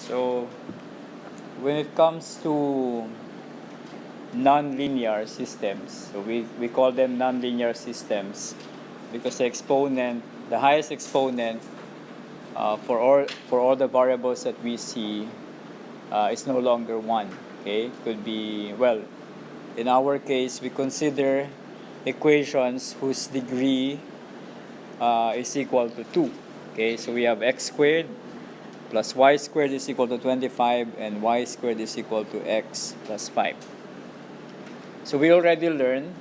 So when it comes to nonlinear systems, so we call them nonlinear systems because the highest exponent for all the variables that we see is no longer 1. Okay, it could be, well, in our case we consider equations whose degree is equal to 2. Okay, so we have x squared plus y squared is equal to 25 and y squared is equal to x plus 5. So we already learned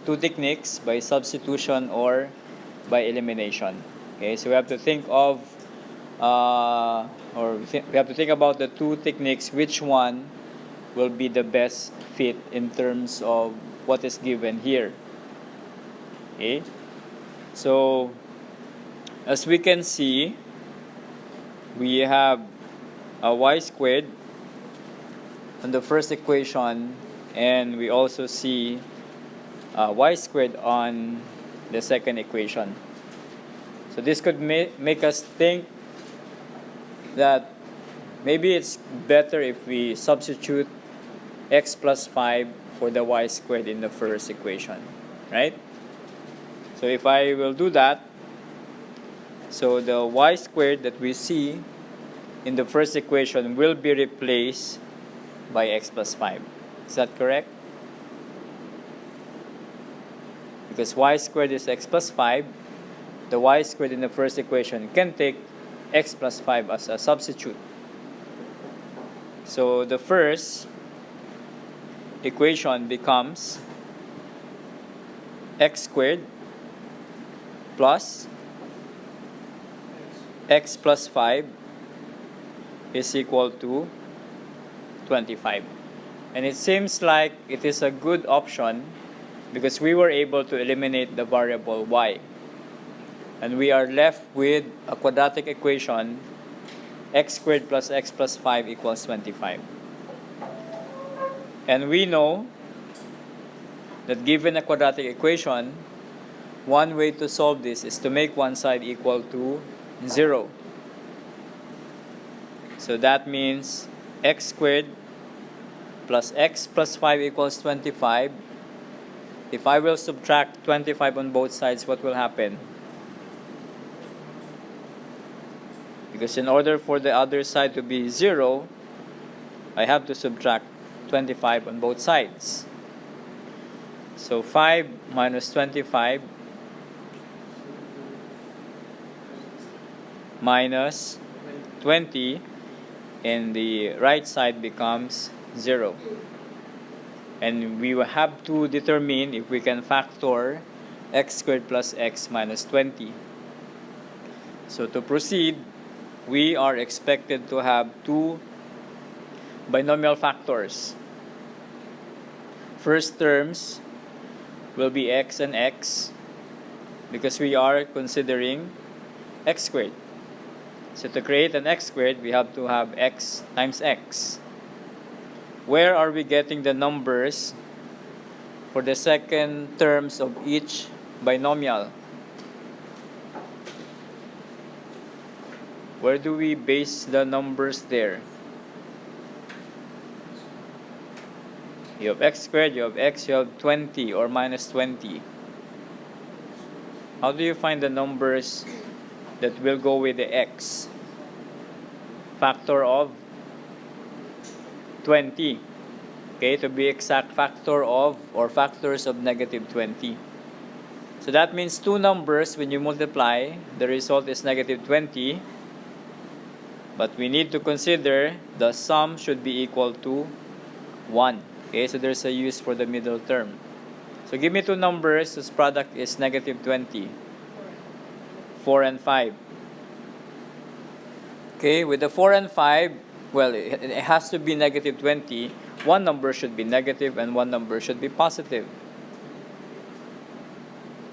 two techniques, by substitution or by elimination. Okay, so we have to think of we have to think about the two techniques, which one will be the best fit in terms of what is given here. Okay, so as we can see, we have a y squared on the first equation, and we also see y squared on the second equation. So this could make us think that maybe it's better if we substitute x plus 5 for the y squared in the first equation, right? So if I will do that, so the y squared that we see in the first equation will be replaced by x plus 5. Is that correct? Because y squared is x plus 5, the y squared in the first equation can take x plus 5 as a substitute. So the first equation becomes x squared plus x plus 5 is equal to 25. And it seems like it is a good option because we were able to eliminate the variable y. And we are left with a quadratic equation, x squared plus x plus 5 equals 25. And we know that given a quadratic equation, one way to solve this is to make one side equal to 0. So that means x squared plus x plus 5 equals 25. If I will subtract 25 on both sides, what will happen? Because in order for the other side to be 0, I have to subtract 25 on both sides. So 5 minus 25 minus 20, and the right side becomes 0. And we will have to determine if we can factor x squared plus x minus 20. So to proceed, we are expected to have two binomial factors. First terms will be x and x because we are considering x squared. So to create an x squared, we have to have x times x. Where are we getting the numbers for the second terms of each binomial? Where do we base the numbers there? You have x squared, you have x, you have 20 or minus 20. How do you find the numbers that will go with the x? Factor of 20. Okay, to be exact, factor of or factors of negative 20. So that means two numbers, when you multiply, the result is negative 20. But we need to consider the sum should be equal to 1. Okay, so there's a use for the middle term. So give me two numbers whose product is negative 20. 4 and 5. Okay, with the 4 and 5, well, it has to be negative 20. One number should be negative and one number should be positive.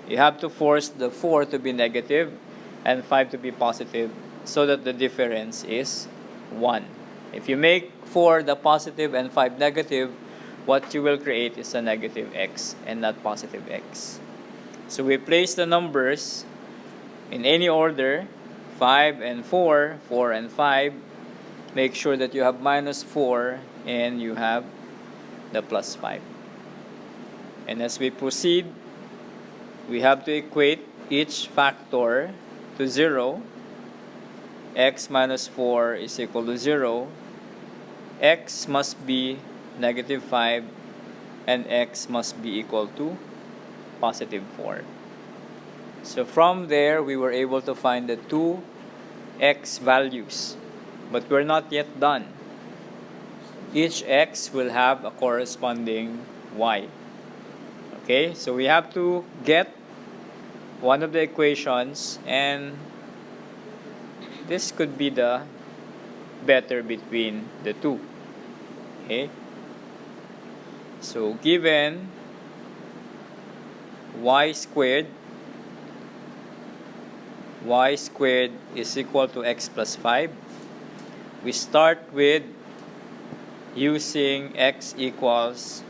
You have to force the 4 to be negative and 5 to be positive so that the difference is 1. If you make 4 the positive and 5 negative, what you will create is a negative x and not positive x. So we place the numbers in any order, 5 and 4, 4 and 5, make sure that you have minus 4 and you have the plus 5. And as we proceed, we have to equate each factor to 0. X minus 4 is equal to 0. X must be negative 5 and x must be equal to positive 4. So from there, we were able to find the two x values. But we're not yet done. Each x will have a corresponding y. Okay, so we have to get one of the equations, and this could be the better between the two. Okay, so given y squared is equal to x plus 5, we start with using x equals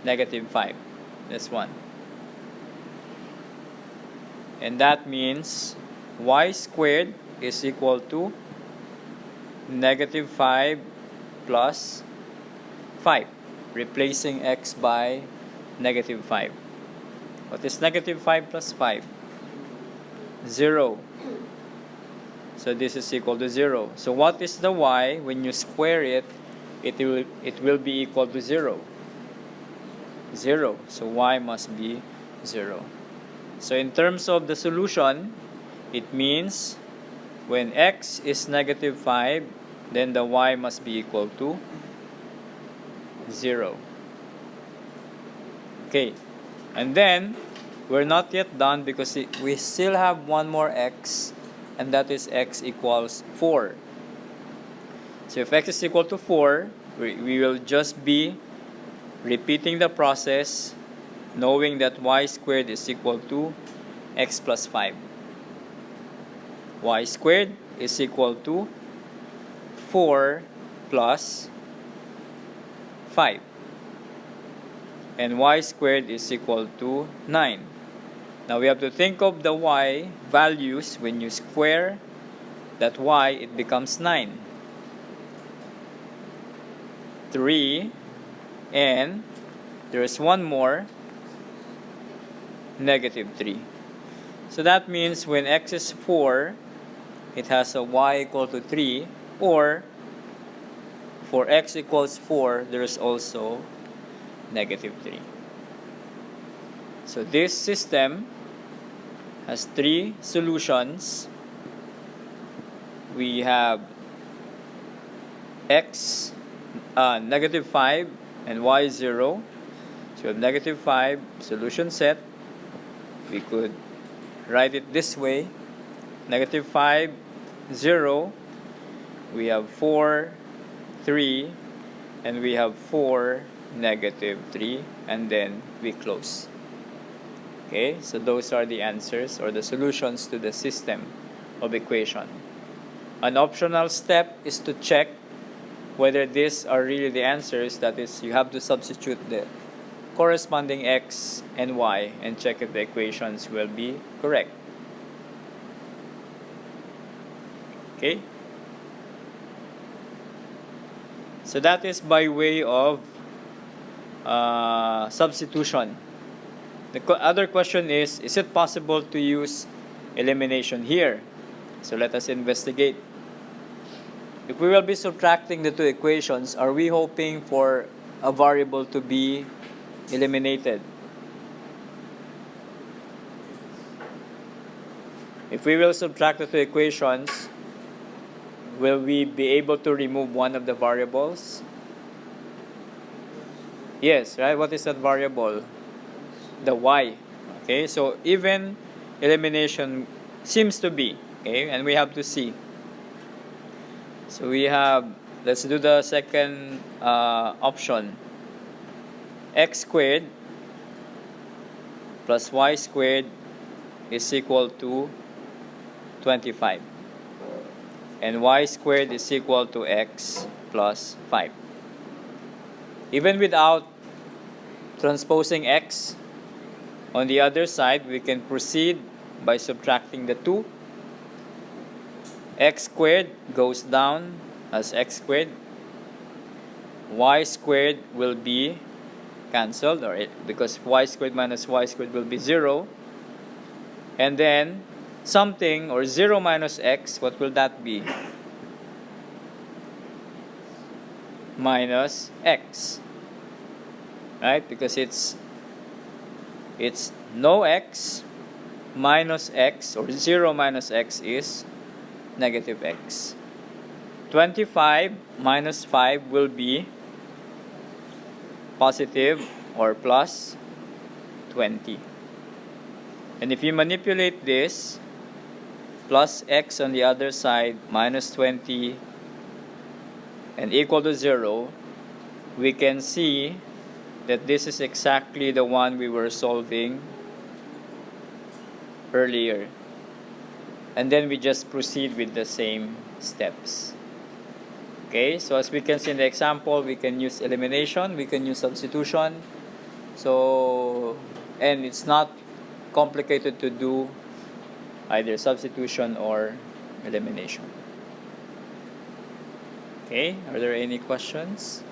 negative 5. This one. And that means y squared is equal to negative 5 plus 5, replacing x by negative 5. What is negative 5 plus 5? 0. So this is equal to 0. So what is the y? When you square it, it will be equal to 0. 0. So y must be 0. So in terms of the solution, it means when x is negative 5, then the y must be equal to 0. Okay. And then, we're not yet done because we still have one more x, and that is x equals 4. So if x is equal to 4, we will just be repeating the process, knowing that y squared is equal to x plus 5. Y squared is equal to 4 plus 5. And y squared is equal to 9. Now we have to think of the y values. When you square that y, it becomes 9. 3, and there is one more, negative 3. So that means when x is 4, it has a y equal to 3, or for x equals 4, there is also negative 3. So this system has 3 solutions. We have x negative 5 and y 0. So we have negative 5 solution set. We could write it this way: negative 5, 0. We have 4, 3, and we have 4, negative 3, and then we close. Okay, so those are the answers or the solutions to the system of equation. An optional step is to check whether these are really the answers. That is, you have to substitute the corresponding x and y and check if the equations will be correct. Okay, so that is by way of substitution. The other question is it possible to use elimination here? So let us investigate. If we will be subtracting the two equations, are we hoping for a variable to be eliminated? If we will subtract the two equations, will we be able to remove one of the variables? Yes, right? What is that variable? The y. Okay, so even elimination seems to be, okay, and we have to see. So we have, let's do the second option. X squared plus y squared is equal to 25. And y squared is equal to x plus 5. Even without transposing x, on the other side, we can proceed by subtracting the 2. X squared goes down as x squared. Y squared will be cancelled, because y squared minus y squared will be 0. And then something, or 0 minus x, what will that be? Minus x. Right? Because it's no x minus x, or 0 minus x is negative x. 25 minus 5 will be positive or plus 20. And if you manipulate this, plus x on the other side minus 20 and equal to 0, we can see that this is exactly the one we were solving earlier. And then we just proceed with the same steps. Okay, so as we can see in the example, we can use elimination, we can use substitution. So, and it's not complicated to do either substitution or elimination. Okay, are there any questions?